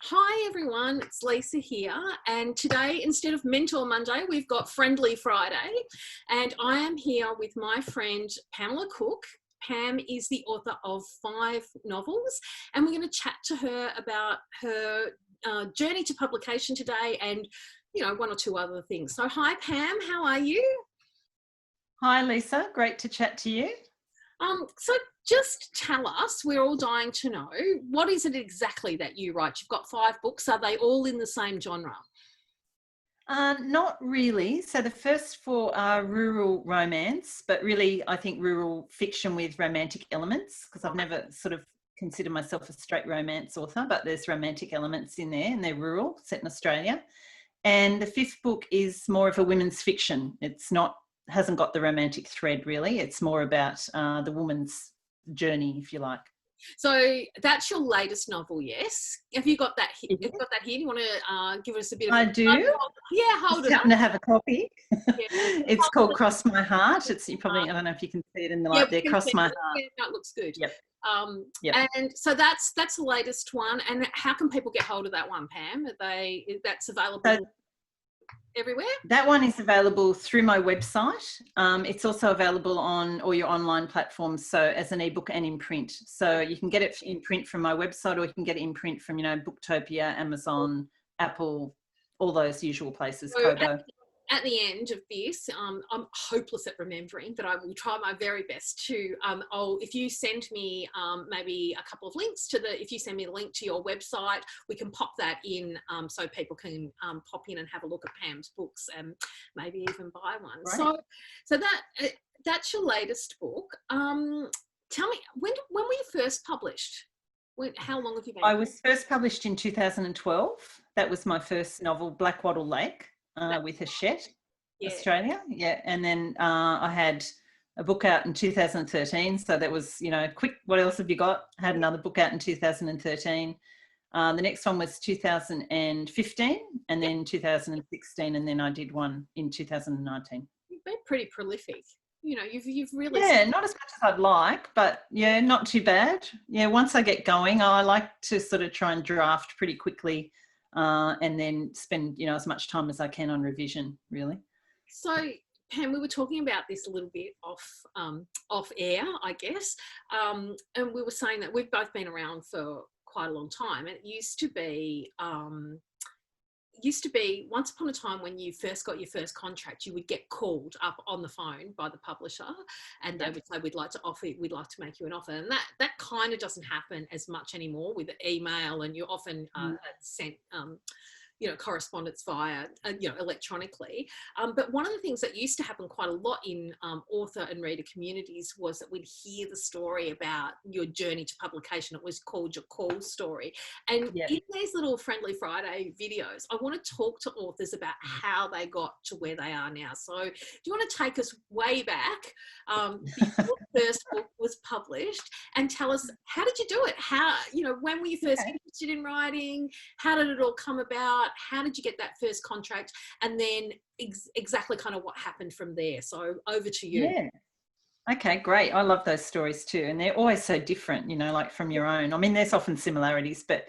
Hi everyone, it's Lisa here, and today instead of Mentor Monday we've got Friendly Friday, and I am here with my friend Pamela Cook. Pam is the author of 5 novels, and we're going to chat to her about her journey to publication today and, you know, 1 or 2 other things. So hi Pam, how are you? Hi Lisa, great to chat to you. So just tell us, we're all dying to know, what is it exactly that you write? You've got 5 books. Are they all in the same genre? Not really. So the first 4 are rural romance, but really I think rural fiction with romantic elements, because I've never sort of considered myself a straight romance author, but there's romantic elements in there and they're rural, set in Australia. And the 5th book is more of a women's fiction. Hasn't got the romantic thread really. It's more about the woman's journey, if you like. So that's your latest novel, yes? Have you got that? Have you got that here? Do you want to give us a bit of? I do. Yeah, hold Just it up. happen to have a copy. Yeah. It's called Cross My Heart. It's I don't know if you can see it in the light there. Cross My Heart. Yeah, that looks good. Yep. Yep. And so that's the latest one. And how can people get hold of that one, Pam? That's available everywhere? That one is available through my website. It's also available on all your online platforms, so as an ebook and in print. So you can get it in print from my website, or you can get it in print from, Booktopia, Amazon, Apple, all those usual places, So Kobo. At the end of this, I'm hopeless at remembering, but I will try my very best to, if you send me maybe a couple of links if you send me the link to your website, we can pop that in so people can pop in and have a look at Pam's books and maybe even buy one. Right. So that's your latest book. Tell me, when were you first published? How long have you been? I was first published in 2012. That was my first novel, Black Wattle Lake. With Hachette, Australia. Yeah. And then I had a book out in 2013. So that was, quick. What else have you got? I had another book out in 2013. The next one was 2015 and then 2016. And then I did one in 2019. You've been pretty prolific. You've really... Yeah, not as much as I'd like, but yeah, not too bad. Yeah, once I get going, I like to sort of try and draft pretty quickly. And then spend, as much time as I can on revision, really. So, Pam, we were talking about this a little bit off air, I guess, and we were saying that we've both been around for quite a long time. And it used to be once upon a time when you first got your first contract, you would get called up on the phone by the publisher and they would say, we'd like to make you an offer. And that kind of doesn't happen as much anymore with email, and you often sent correspondence via, electronically. But one of the things that used to happen quite a lot in author and reader communities was that we'd hear the story about your journey to publication. It was called your call story. And in these little Friendly Friday videos, I want to talk to authors about how they got to where they are now. So do you want to take us way back before the first book was published and tell us, how did you do it? When were you first interested in writing? How did it all come about? How did you get that first contract, and then exactly kind of what happened from there? So over to you. Yeah. Okay, great. I love those stories too. And they're always so different, like from your own. I mean, there's often similarities, but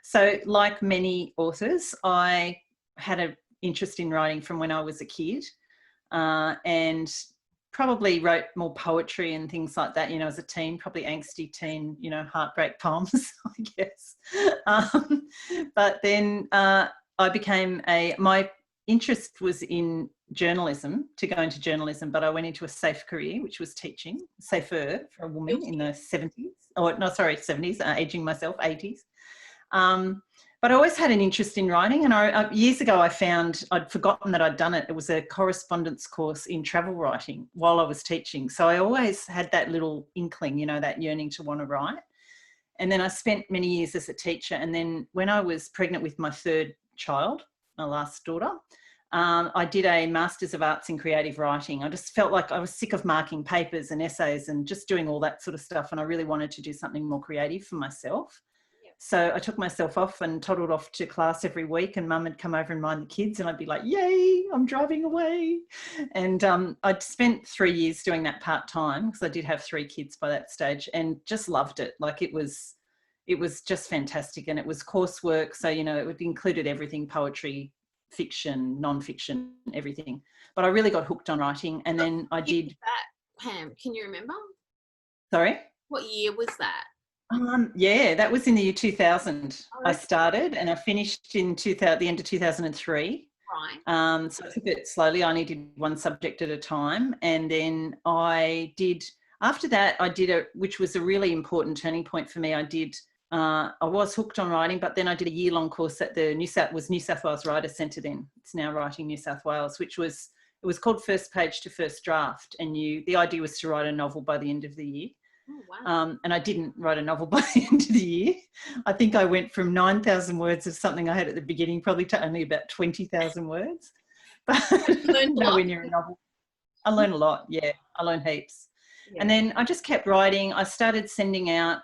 so like many authors, I had an interest in writing from when I was a kid, and probably wrote more poetry and things like that, as a teen, probably angsty teen, heartbreak poems, I guess. But then I became my interest was in journalism, to go into journalism, but I went into a safe career, which was teaching, safer for a woman in the 70s, aging myself, 80s. But I always had an interest in writing, and years ago I found I'd forgotten that I'd done it. It was a correspondence course in travel writing while I was teaching. So I always had that little inkling, that yearning to want to write. And then I spent many years as a teacher. And then when I was pregnant with my 3rd child, my last daughter, I did a Masters of Arts in Creative Writing. I just felt like I was sick of marking papers and essays and just doing all that sort of stuff. And I really wanted to do something more creative for myself. So I took myself off and toddled off to class every week, and Mum would come over and mind the kids, and I'd be like, yay, I'm driving away. And I'd spent 3 years doing that part-time, because I did have 3 kids by that stage, and just loved it. Like, it was it was just fantastic. And it was coursework. So, you know, it included everything, poetry, fiction, non-fiction, everything. But I really got hooked on writing. And then I did... that, Pam, can you remember? Sorry? What year was that? Yeah, that was in the year 2000. Oh, I okay. started and I finished in the end of 2003. Right. So I took it slowly. I only did one subject at a time. And then I did, after that, I did which was a really important turning point for me. I was hooked on writing, but then I did a year-long course at the New South Wales Writers Centre then. It's now Writing New South Wales, it was called First Page to First Draft. And the idea was to write a novel by the end of the year. Oh, wow. And I didn't write a novel by the end of the year. I think I went from 9,000 words of something I had at the beginning probably to only about 20,000 words. But nowhere near a novel. I learned a lot, yeah. I learned heaps. Yeah. And then I just kept writing. I started sending out,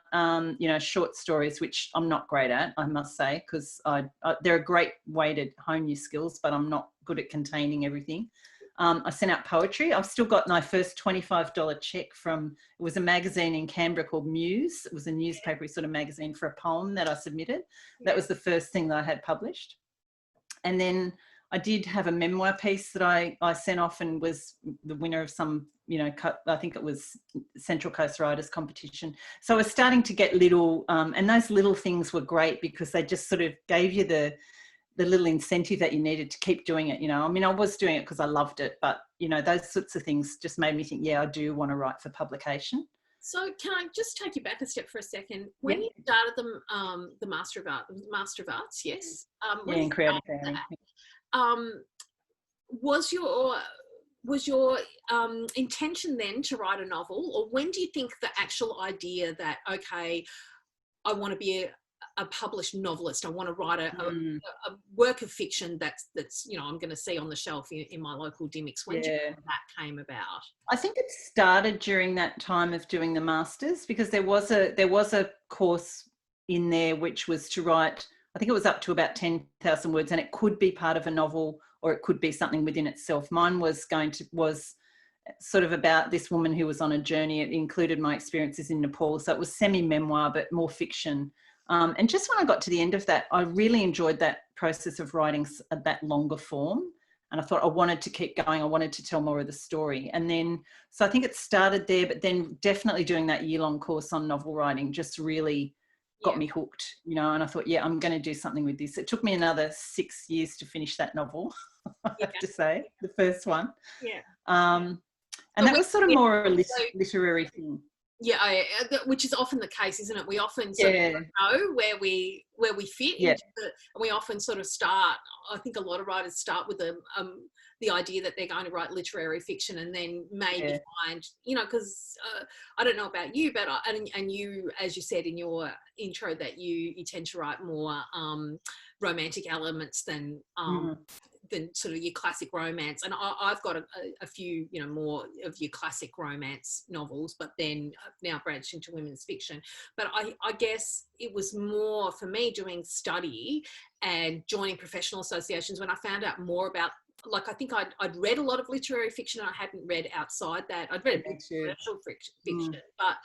short stories, which I'm not great at, I must say, because they're a great way to hone your skills, but I'm not good at containing everything. I sent out poetry. I've still got my first $25 check it was a magazine in Canberra called Muse. It was a newspaper sort of magazine for a poem that I submitted. That was the first thing that I had published. And then I did have a memoir piece that I sent off and was the winner of some, I think it was Central Coast Writers competition. So I was starting to get little, and those little things were great because they just sort of gave you the little incentive that you needed to keep doing it. I mean, I was doing it because I loved it, but, those sorts of things just made me think, yeah, I do want to write for publication. So can I just take you back a step for a second? When you started the Master of Arts, yes? In creative writing. Was your intention then to write a novel, or when do you think the actual idea that, okay, I want to be a published novelist, I want to write a work of fiction that's I'm going to see on the shelf in my local Dymocks, when do you think that came about? I think it started during that time of doing the masters, because there was a course in there which was to write, I think it was up to about 10,000 words, and it could be part of a novel or it could be something within itself. Mine was sort of about this woman who was on a journey. It included my experiences in Nepal, so it was semi-memoir but more fiction. And just when I got to the end of that, I really enjoyed that process of writing that longer form. And I thought I wanted to keep going. I wanted to tell more of the story. And then, so I think it started there, but then definitely doing that year-long course on novel writing just really got me hooked, and I thought, yeah, I'm going to do something with this. It took me another 6 years to finish that novel, I have to say, the first one. Yeah. And that was sort of more a literary thing. Yeah, which is often the case, isn't it? We often sort of know where we fit, and we often sort of start. I think a lot of writers start with the idea that they're going to write literary fiction, and then maybe find, because I don't know about you, but and you, as you said in your intro, that you tend to write more romantic elements than sort of your classic romance. And I've got a few, more of your classic romance novels, but then I've now branched into women's fiction. But I guess it was more for me doing study and joining professional associations when I found out more about, like, I think I'd read a lot of literary fiction and I hadn't read outside that. I'd read a bit of commercial fiction, but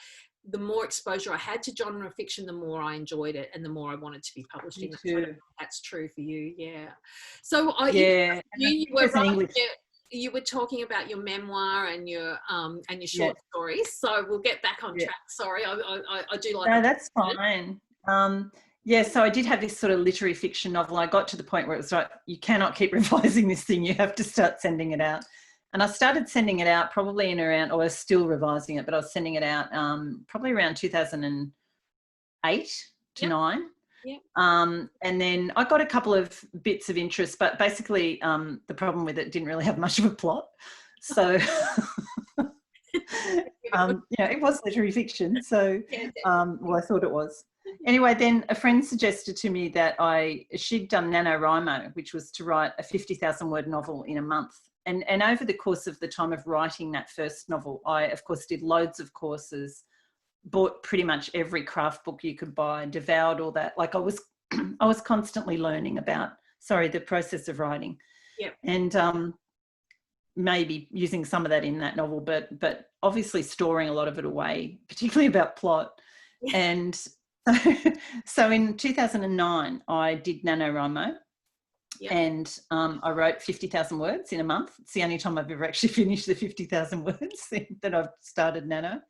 the more exposure I had to genre fiction, the more I enjoyed it and the more I wanted to be published in it. So that's true for you, yeah. So you were talking about your memoir and your short stories. So we'll get back on track. Sorry, I do like. No, that's fine. So I did have this sort of literary fiction novel. I got to the point where it was like, you cannot keep revising this thing. You have to start sending it out. And I started sending it out probably in around, or I was still revising it, but I was sending it out probably around 2008 to 9. Yeah. And then I got a couple of bits of interest, but basically the problem with it didn't really have much of a plot. So, it was literary fiction. So, I thought it was. Anyway, then a friend suggested to me that she'd done NaNoWriMo, which was to write a 50,000 word novel in a month. And over the course of the time of writing that first novel, I, of course, did loads of courses, bought pretty much every craft book you could buy, devoured all that. Like I was constantly learning about, the process of writing. Yep. And maybe using some of that in that novel, but obviously storing a lot of it away, particularly about plot. And So in 2009, I did NaNoWriMo. Yep. And I wrote 50,000 words in a month. It's the only time I've ever actually finished the 50,000 words that I've started Nano.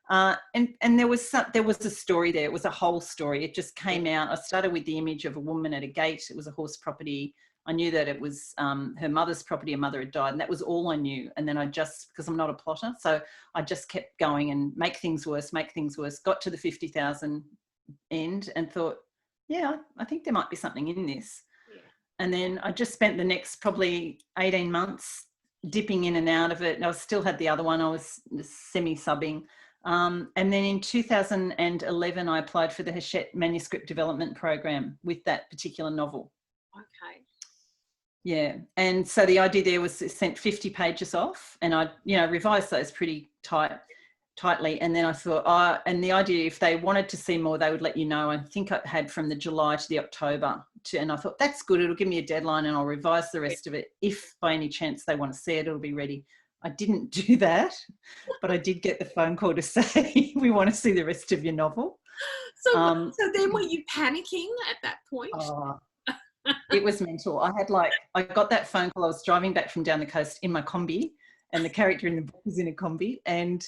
And there was a story there. It was a whole story. It just came out. I started with the image of a woman at a gate. It was a horse property. I knew that it was her mother's property. Her mother had died, and that was all I knew. And then because I'm not a plotter, so I just kept going and make things worse. Got to the 50,000 end and thought, yeah, I think there might be something in this. And then I just spent the next probably 18 months dipping in and out of it. And I still had the other one. I was semi-subbing. And then in 2011, I applied for the Hachette Manuscript Development Program with that particular novel. Okay. Yeah. And so the idea there was sent 50 pages off, and I, revised those pretty tightly. And then I thought, and the idea, if they wanted to see more, they would let you know. I think I had from the July to the October. And I thought, that's good. It'll give me a deadline and I'll revise the rest of it. If by any chance they want to see it, it'll be ready. I didn't do that, but I did get the phone call to say, we want to see the rest of your novel. So then were you panicking at that point? It was mental. I got that phone call. I was driving back from down the coast in my combi, and the character in the book was in a combi. And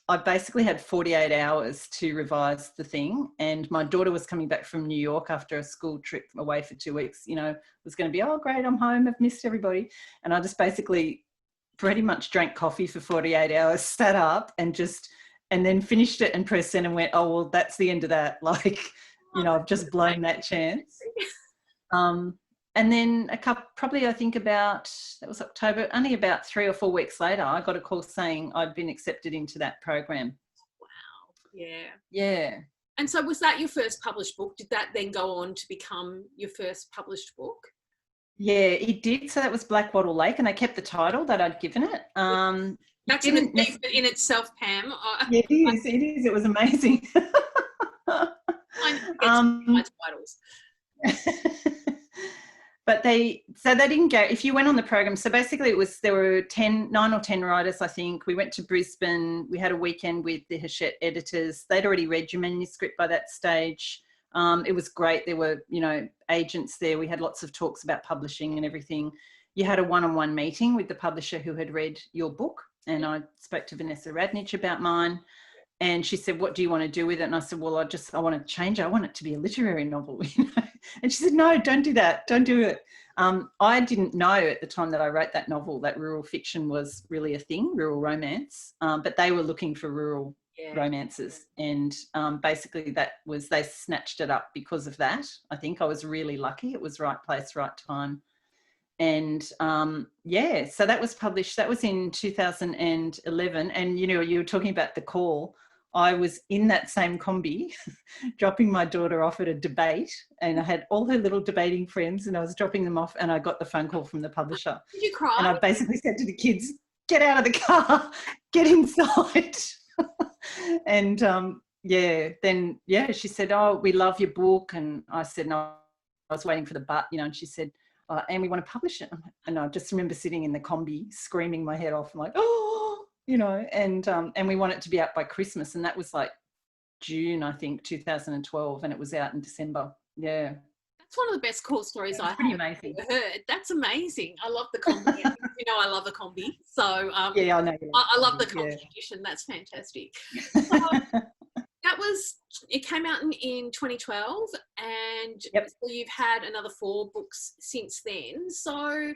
I basically had 48 hours to revise the thing. And my daughter was coming back from New York after a school trip away for 2 weeks, was going to be, oh, great, I'm home, I've missed everybody. And I just basically pretty much drank coffee for 48 hours, sat up and then finished it and pressed send and went, oh, well, that's the end of that. I've just blown that chance. And then I think that was October, only about 3 or 4 weeks later, I got a call saying I'd been accepted into that program. Wow. Yeah. Yeah. And so was that your first published book? Did that then go on to become your first published book? Yeah, it did. So that was Blackwattle Lake, and I kept the title that I'd given it. That's in itself, Pam. Yeah, it is. It is. It was amazing. I get my titles. But they didn't go, if you went on the program, so basically there were 9 or 10 writers, I think. We went to Brisbane. We had a weekend with the Hachette editors. They'd already read your manuscript by that stage. It was great. There were, agents there. We had lots of talks about publishing and everything. You had a one-on-one meeting with the publisher who had read your book, and I spoke to Vanessa Radnich about mine. And she said, what do you want to do with it? And I said, well, I want to change it. I want it to be a literary novel. And she said, no, don't do that. Don't do it. I didn't know at the time that I wrote that novel that rural fiction was really a thing, rural romance. But they were looking for rural romances. And basically they snatched it up because of that. I think I was really lucky. It was right place, right time. And so that was published. That was in 2011. And, you were talking about the call. I was in that same combi dropping my daughter off at a debate, and I had all her little debating friends, and I was dropping them off, and I got the phone call from the publisher. Did you cry? And I basically said to the kids, get out of the car, get inside. And she said, oh, we love your book. And I said, no, I was waiting for the but, and she said, and we want to publish it. And I just remember sitting in the combi screaming my head off. I'm like, oh, and we want it to be out by Christmas. And that was like June, I think, 2012. And it was out in December. Yeah. That's one of the best call stories I have heard. That's amazing. I love the combi. I love a combi. So yeah, I know. I love the combi edition. That's fantastic. It came out in 2012, and so you've had another 4 books since then. So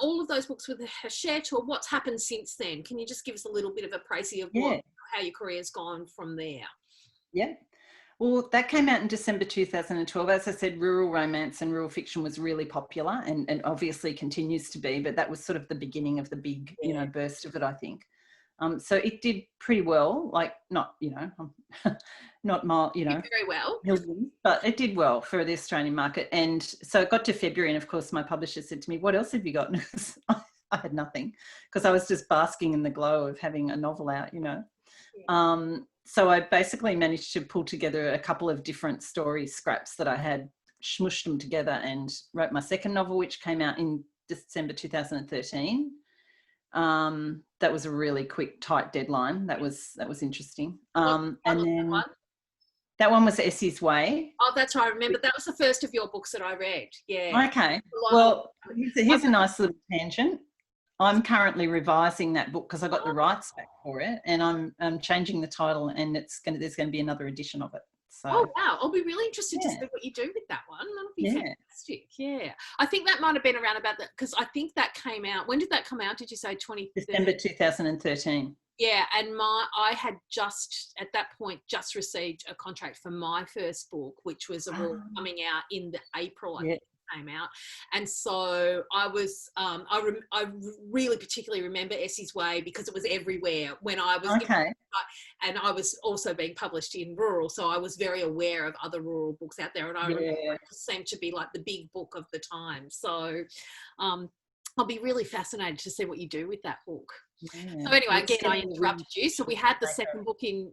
all of those books with the Hachette, or what's happened since then? Can you just give us a little bit of a précis of how your career's gone from there? Yeah. Well, that came out in December 2012. As I said, rural romance and rural fiction was really popular, and obviously continues to be, but that was sort of the beginning of the big, burst of it, I think. So it did pretty well, not very well, but it did well for the Australian market. And so it got to February, and of course my publisher said to me, what else have you got? I had nothing, because I was just basking in the glow of having a novel out, So I basically managed to pull together a couple of different story scraps that I had, smushed them together, and wrote my second novel, which came out in December 2013. That was a really quick, tight deadline. That was interesting. And then That one was Essie's Way. Oh, that's right. I remember that was the first of your books that I read. Yeah. Okay. Well, here's a nice little tangent. I'm currently revising that book because I got the rights back for it, and I'm changing the title, and there's going to be another edition of it. So, oh wow, I'll be really interested to see what you do with that one. That'll be fantastic. Yeah, I think that might have been around about that, because I think that came out. When did that come out? Did you say 2013? December 2013? Yeah, and I had just at that point just received a contract for my first book, which was coming out in the April. I think it came out, and so I was I really particularly remember Essie's Way because it was everywhere when I was and I was also being published in rural, so I was very aware of other rural books out there, and I remember it seemed to be like the big book of the time. So I'll be really fascinated to see what you do with that book. So anyway, again, I interrupted you. So we had the second book in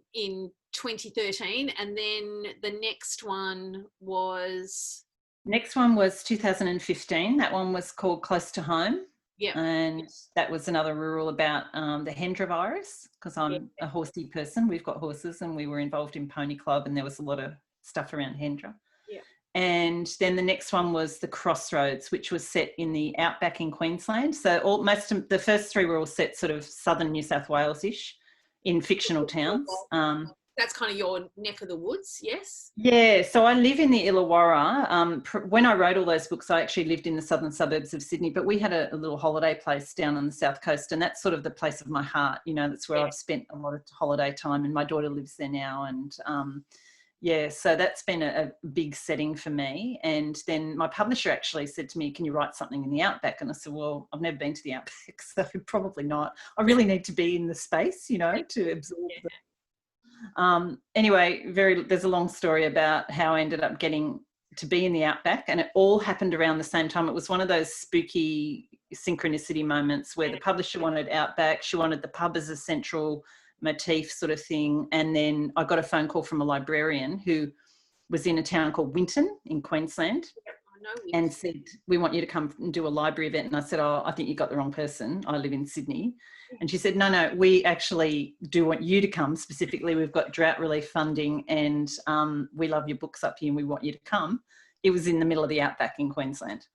2013, and then the next one was 2015. That one was called Close to Home. Yeah. And that was another rural about the Hendra virus, because I'm a horsey person. We've got horses, and we were involved in Pony Club, and there was a lot of stuff around Hendra. Yeah. And then the next one was The Crossroads, which was set in the outback in Queensland. So most of the first three were all set sort of southern New South Wales-ish in fictional towns. That's kind of your neck of the woods, yes? Yeah, so I live in the Illawarra. When I wrote all those books, I actually lived in the southern suburbs of Sydney, but we had a little holiday place down on the south coast, and that's sort of the place of my heart. You know, that's where I've spent a lot of holiday time, and my daughter lives there now. And so that's been a big setting for me. And then my publisher actually said to me, can you write something in the outback? And I said, well, I've never been to the outback, so probably not. I really need to be in the space, you know, to absorb it. Anyway, there's a long story about how I ended up getting to be in the outback, and it all happened around the same time. It was one of those spooky synchronicity moments where the publisher wanted outback, she wanted the pub as a central motif sort of thing, and then I got a phone call from a librarian who was in a town called Winton in Queensland, and said, we want you to come and do a library event. And I said, oh, I think you got the wrong person, I live in Sydney. And she said, no, we actually do want you to come specifically. We've got drought relief funding, and we love your books up here, and we want you to come. It was in the middle of the outback in Queensland.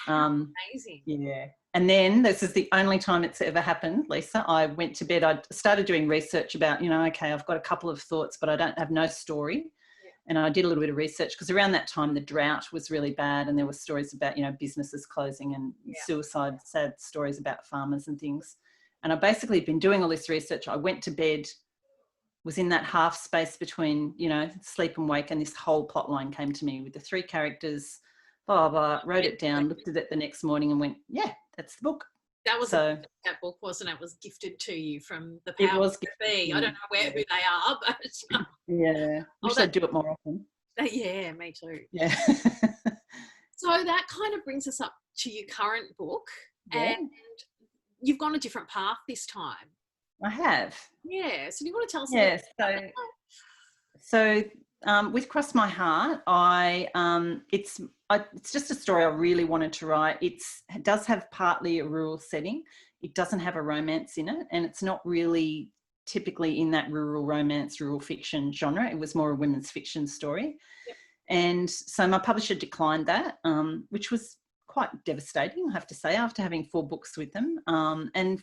Amazing. Yeah. And then this is the only time it's ever happened, Lisa. I went to bed, I started doing research about, okay, I've got a couple of thoughts, but I don't have no story. And I did a little bit of research because around that time the drought was really bad, and there were stories about, businesses closing and suicide, sad stories about farmers and things. And I basically been doing all this research. I went to bed, was in that half space between, sleep and wake, and this whole plot line came to me with the 3 characters, blah, blah, wrote it down, looked at it the next morning and went, yeah, that's the book. That was that book, wasn't it? It was gifted to you from the Powers That Be. I don't know who they are, but yeah, wish they'd do it more often. Yeah, me too. Yeah. So that kind of brings us up to your current book, and you've gone a different path this time. I have. Yeah. So do you want to tell us? Yeah. So with Cross My Heart, it's just a story I really wanted to write. It does have partly a rural setting. It doesn't have a romance in it, and it's not really typically in that rural romance, rural fiction genre. It was more a women's fiction story. Yep. And so my publisher declined that, which was quite devastating, I have to say, after having 4 books with them. And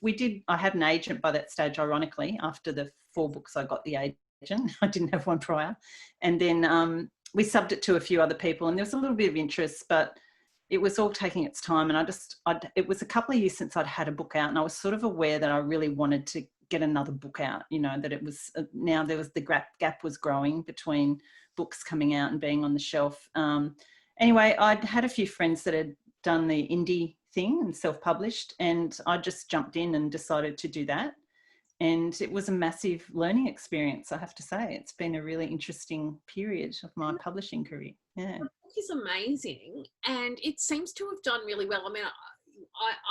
I had an agent by that stage, ironically. After the 4 books, I got the agent. I didn't have one prior. And then we subbed it to a few other people, and there was a little bit of interest, but it was all taking its time. And it was a couple of years since I'd had a book out, and I was sort of aware that I really wanted to get another book out, that it was, now there was the gap was growing between books coming out and being on the shelf. Anyway, I'd had a few friends that had done the indie thing and self-published, and I just jumped in and decided to do that. And it was a massive learning experience, I have to say. It's been a really interesting period of my publishing career. Yeah. The book is amazing, and it seems to have done really well. I mean,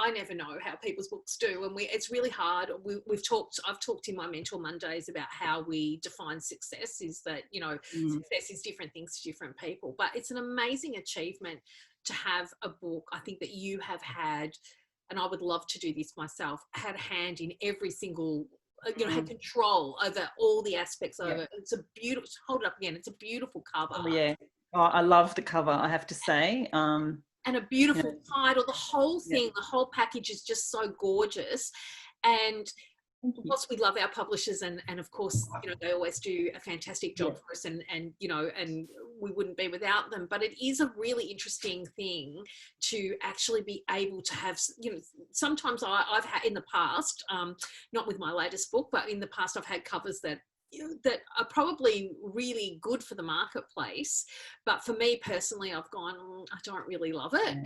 I never know how people's books do, and it's really hard. I've talked in my Mentor Mondays about how we define success, is that, success is different things to different people, but it's an amazing achievement to have a book. I think that you have had, and I would love to do this myself, had a hand in every single had control over all the aspects of it. It's a beautiful, hold it up again, it's a beautiful cover. Oh, yeah. Oh, I love the cover, I have to say. And a beautiful title, the whole thing, the whole package is just so gorgeous. And of course, we love our publishers, and of course, they always do a fantastic job for us, and we wouldn't be without them. But it is a really interesting thing to actually be able to have, sometimes I've had in the past, not with my latest book, but in the past I've had covers that are probably really good for the marketplace, but for me personally, I've gone, I don't really love it.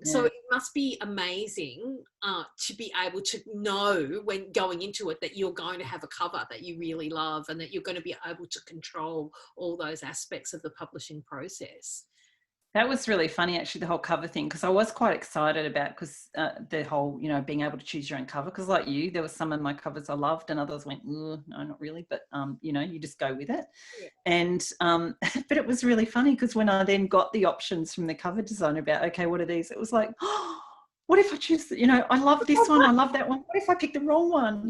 So it must be amazing to be able to know when going into it that you're going to have a cover that you really love, and that you're going to be able to control all those aspects of the publishing process. That was really funny, actually, the whole cover thing, because I was quite excited about, because the whole, being able to choose your own cover, because like you, there were some of my covers I loved and others went, no, not really, but, you just go with it. Yeah. And, but it was really funny, because when I then got the options from the cover designer about, okay, what are these? It was like, oh, what if I choose, I love this one, I love that one. What if I pick the wrong one,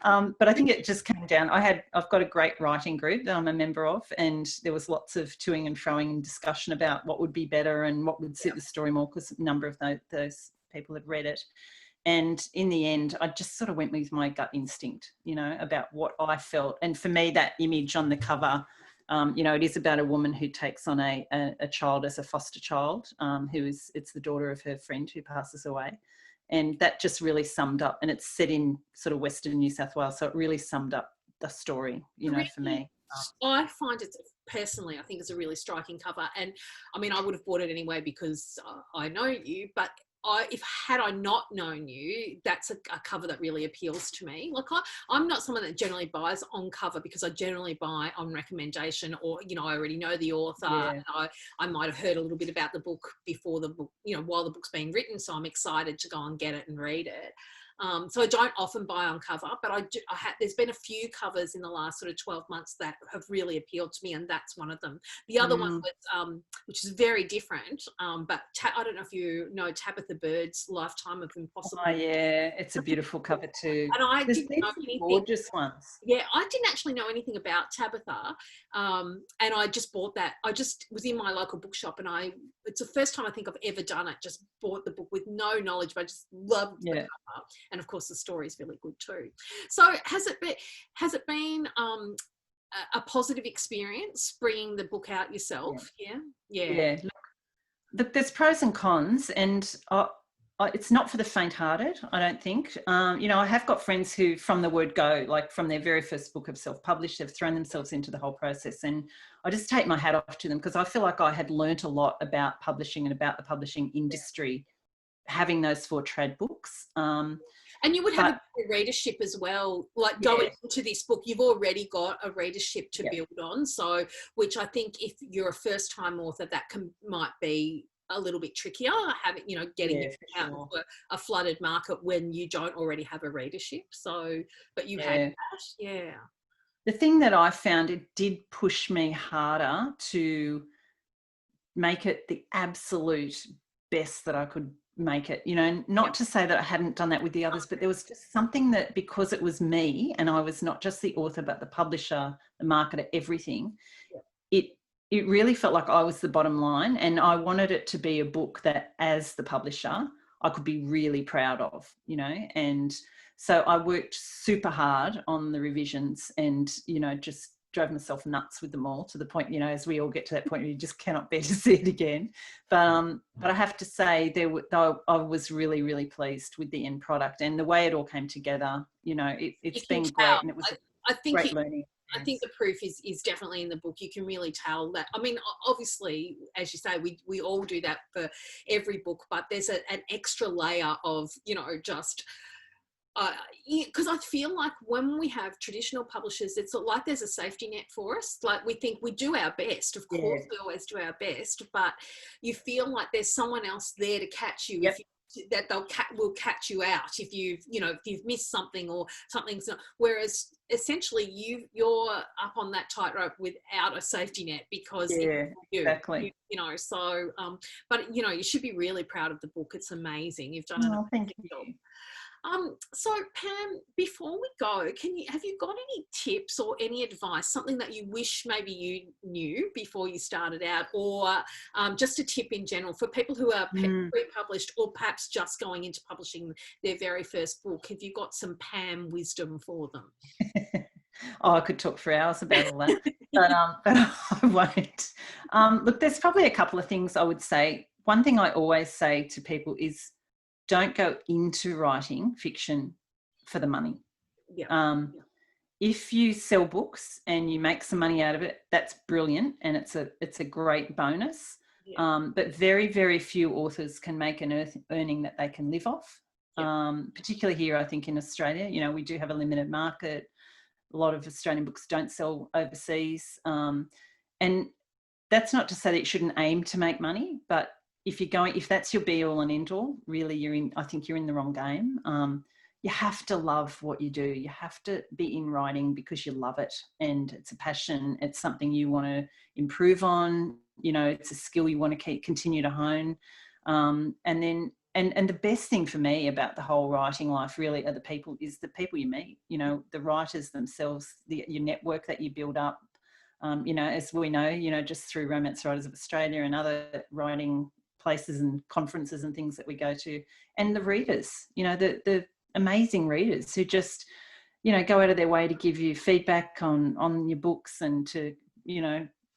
But I think it just came down. I've got a great writing group that I'm a member of, and there was lots of toing and froing and discussion about what would be better and what would suit the story more, because a number of those people had read it. And in the end, I just sort of went with my gut instinct, about what I felt. And for me, that image on the cover, it is about a woman who takes on a child as a foster child, it's the daughter of her friend who passes away. And that just really summed up, and it's set in sort of Western New South Wales. So it really summed up the story, for me. I find it, personally, I think it's a really striking cover. And I mean, I would have bought it anyway because I know you, but had I not known you, that's a cover that really appeals to me. Like I'm not someone that generally buys on cover, because I generally buy on recommendation, or I already know the author. And I might have heard a little bit about the book before the book, while the book's being written, so I'm excited to go and get it and read it. So I don't often buy on cover, but there's been a few covers in the last sort of 12 months that have really appealed to me, and that's one of them. The other one was, which is very different, but I don't know if you know Tabitha Bird's Lifetime of Impossible. Oh yeah, it's a beautiful cover too. And there's didn't know anything. Gorgeous ones. Yeah, I didn't actually know anything about Tabitha, and I just bought that. I just was in my local bookshop, and it's the first time I think I've ever done it. Just bought the book with no knowledge, but I just loved the cover. And of course, the story is really good too. So has it been a positive experience bringing the book out yourself? Yeah. Look, there's pros and cons, and it's not for the faint-hearted, I don't think. I have got friends who, from the word go, like from their very first book of self-published, have thrown themselves into the whole process, and I just take my hat off to them, because I feel like I had learnt a lot about publishing and about the publishing industry having those 4 trad books. And you would have a readership as well, like going into this book, you've already got a readership to build on. So, which I think if you're a first time author, that might be a little bit trickier, having, getting it out into a flooded market when you don't already have a readership. So, but you had that. The thing that I found, it did push me harder to make it the absolute best that I could make it, not to say that I hadn't done that with the others, but there was just something that, because it was me and I was not just the author but the publisher, the marketer, everything, it really felt like I was the bottom line, and I wanted it to be a book that, as the publisher, I could be really proud of, and so I worked super hard on the revisions, and just drove myself nuts with them all, to the point, as we all get to that point where you just cannot bear to see it again. But I have to say, I was really, really pleased with the end product and the way it all came together. It's been great, and it was great learning. I think the proof is definitely in the book. You can really tell that. I mean, obviously, as you say, we all do that for every book, but there's an extra layer of, just... because I feel like when we have traditional publishers, it's like there's a safety net for us. Like, we think we do our best. Of course, we always do our best, but you feel like there's someone else there to catch you. If that will catch you out if you've missed something or something's not. Whereas essentially you're up on that tightrope without a safety net, because exactly. So but you should be really proud of the book. It's amazing. You've done an amazing job. So Pam, before we go, have you got any tips or any advice, something that you wish maybe you knew before you started out, or just a tip in general for people who are pre-published or perhaps just going into publishing their very first book? Have you got some Pam wisdom for them? Oh, I could talk for hours about all that, but I won't. Look, there's probably a couple of things I would say. One thing I always say to people is, don't go into writing fiction for the money. Yeah. If you sell books and you make some money out of it, that's brilliant, and it's a great bonus. Yeah. But very, very few authors can make an earning that they can live off. Yeah. Particularly here, I think in Australia, we do have a limited market. A lot of Australian books don't sell overseas, and that's not to say that you shouldn't aim to make money, but if that's your be all and end all, really I think you're in the wrong game. You have to love what you do. You have to be in writing because you love it and it's a passion. It's something you want to improve on. It's a skill you want to continue to hone. And the best thing for me about the whole writing life really are the people you meet, the writers themselves, your network that you build up, as we know, just through Romance Writers of Australia and other writing places and conferences and things that we go to, and the readers, the amazing readers who just, go out of their way to give you feedback on your books and to,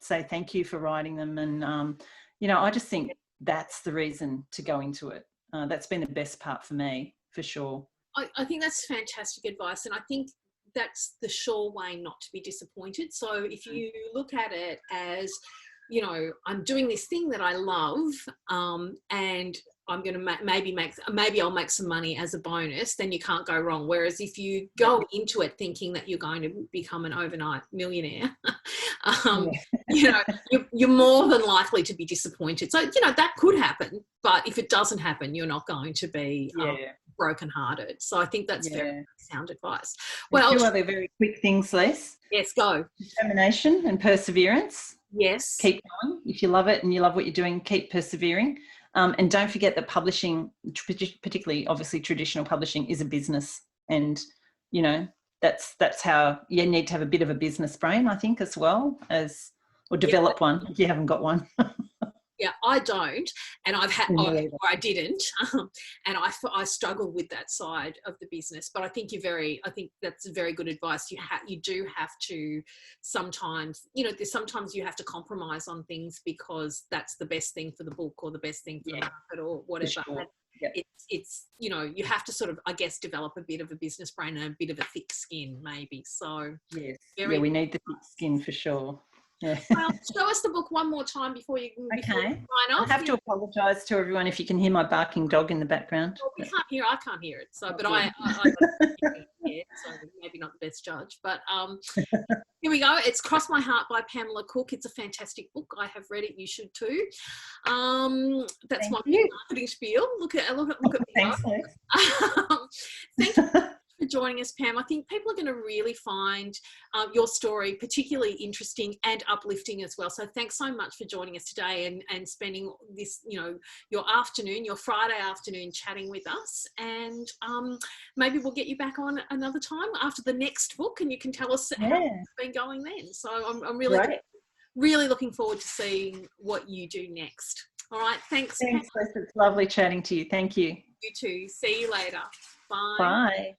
say thank you for writing them. And, I just think that's the reason to go into it. That's been the best part for me, for sure. I think that's fantastic advice. And I think that's the sure way not to be disappointed. So if you look at it as, I'm doing this thing that I love, and I'm going to maybe I'll make some money as a bonus, then you can't go wrong. Whereas if you go into it thinking that you're going to become an overnight millionaire, you're more than likely to be disappointed. So, that could happen, but if it doesn't happen, you're not going to be brokenhearted. So I think that's very sound advice. Well, 2 other very quick things, Les. Yes, go. Determination and perseverance. Yes. Keep going. If you love it and you love what you're doing, keep persevering. And don't forget that publishing, particularly obviously traditional publishing, is a business. And, that's how you need to have a bit of a business brain, I think, as well, or develop one if you haven't got one. Yeah, I don't, and I've had, or I didn't, and I struggle with that side of the business. But I think I think that's very good advice. You do have to sometimes, sometimes you have to compromise on things because that's the best thing for the book or the best thing for the market or whatever. Sure. It's you have to sort of, I guess, develop a bit of a business brain and a bit of a thick skin, maybe. So yes, we need the thick skin for sure. Yeah. Well, show us the book one more time before you sign off. I have to apologise to everyone if you can hear my barking dog in the background. Well, I can't hear it. So, but I so maybe not the best judge. But here we go. It's Cross My Heart by Pamela Cook. It's a fantastic book. I have read it. You should too. That's my marketing spiel. Look at me. Thanks, thank you for joining us, Pam. I think people are going to really find your story particularly interesting and uplifting as well. So thanks so much for joining us today and spending this, your Friday afternoon chatting with us. And maybe we'll get you back on another time after the next book and you can tell us how it's been going then. So I'm really looking forward to seeing what you do next. All right. Thanks. Thanks, Liz. It's lovely chatting to you. Thank you. You too. See you later. Bye. Bye.